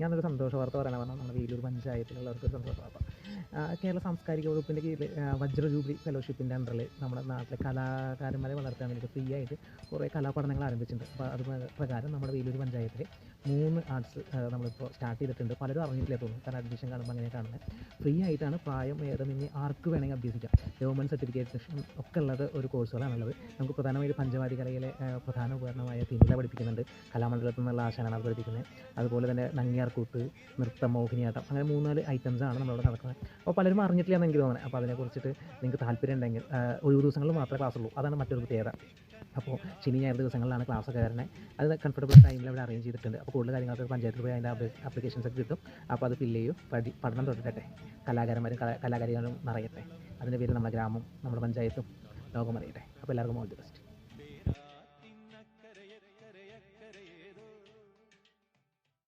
ഞാനൊരു സന്തോഷ വാർത്ത പറയാനാണ് പറഞ്ഞാൽ നമ്മുടെ വേലൂർ പഞ്ചായത്തിലുള്ളവർക്ക് ഒരു സന്തോഷ വാർത്ത. കേരള സാംസ്കാരിക വകുപ്പിൻ്റെ കീഴിൽ വജ്ര ജൂബിലി ഫെലോഷിപ്പിൻ്റെ അണ്ടറിൽ നമ്മുടെ നാട്ടിലെ കലാകാരന്മാരെ വളർത്താൻ വേണ്ടി ഫ്രീ ആയിട്ട് കുറേ കലാപഠനങ്ങൾ ആരംഭിച്ചിട്ടുണ്ട്. അപ്പോൾ അത് പ്രകാരം നമ്മുടെ വേലൂർ പഞ്ചായത്തിൽ 3 ആർട്സ് നമ്മളിപ്പോൾ സ്റ്റാർട്ട് ചെയ്തിട്ടുണ്ട്. പലരും അറിഞ്ഞിട്ടില്ല തോന്നുന്നു, കാരണം അഡ്മിഷൻ കാണുമ്പോൾ അങ്ങനെ കാണുന്നത്. ഫ്രീ ആയിട്ടാണ്, പ്രായം ഭേദമന്യേ ആർക്ക് വേണമെങ്കിൽ അഭ്യസിക്കാം. ഗവൺമെൻറ് സർട്ടിഫിക്കേഷൻ ഒക്കെ ഉള്ളത് ഒരു കോഴ്സുകളാണുള്ളത്. നമുക്ക് പ്രധാനമായും പഞ്ചവാദി കലയിലെ പ്രധാന ഉപകരണമായ തിമില പഠിപ്പിക്കുന്നുണ്ട്. കലാമണ്ഡലത്തിൽ നിന്നുള്ള ആശാനാണ് അത് പഠിപ്പിക്കുന്നത്. അതുപോലെ തന്നെ നങ്ങ്യാർകൂത്ത്, നൃത്തം, മോഹിനിയാട്ടം, അങ്ങനെ 3-4 ഐറ്റംസാണ് നമ്മളിവിടെ നടക്കുന്നത്. അപ്പോൾ പലരും അറിഞ്ഞിട്ടില്ല എന്ന് എനിക്ക് തോന്നുന്നത്. അപ്പോൾ അതിനെക്കുറിച്ചിട്ട് നിങ്ങൾക്ക് താല്പര്യം ഉണ്ടെങ്കിൽ ഒഴിവ് ദിവസങ്ങളിൽ മാത്രമേ ക്ലാസ് ഉള്ളൂ. അതാണ് മറ്റൊരു പ്രത്യേകത. അപ്പോൾ ശനി ഞായർ ദിവസങ്ങളിലാണ് ക്ലാസ്സൊക്കെ വരുന്നത്. അത് കംഫർട്ടബിൾ ടൈമിൽ അവിടെ അറേഞ്ച് ചെയ്തിട്ടുണ്ട്. അപ്പോൾ കൂടുതൽ കാര്യങ്ങൾക്ക് പഞ്ചായത്തിൽ പോയി അതിൻ്റെ ആപ്ലിക്കേഷൻസ് ഒക്കെ കിട്ടും. അപ്പോൾ അത് ഫില്ല് ചെയ്യും. പഠനം തുടരട്ടെ, കലാകാരന്മാരും കലാകാരികളും നിറയട്ടെ. അതിൻ്റെ പേര് നമ്മുടെ ഗ്രാമം, നമ്മുടെ പഞ്ചായത്തും ലോകം അറിയട്ടെ. അപ്പോൾ എല്ലാവർക്കും ഓൾ ദി ബെസ്റ്റ്.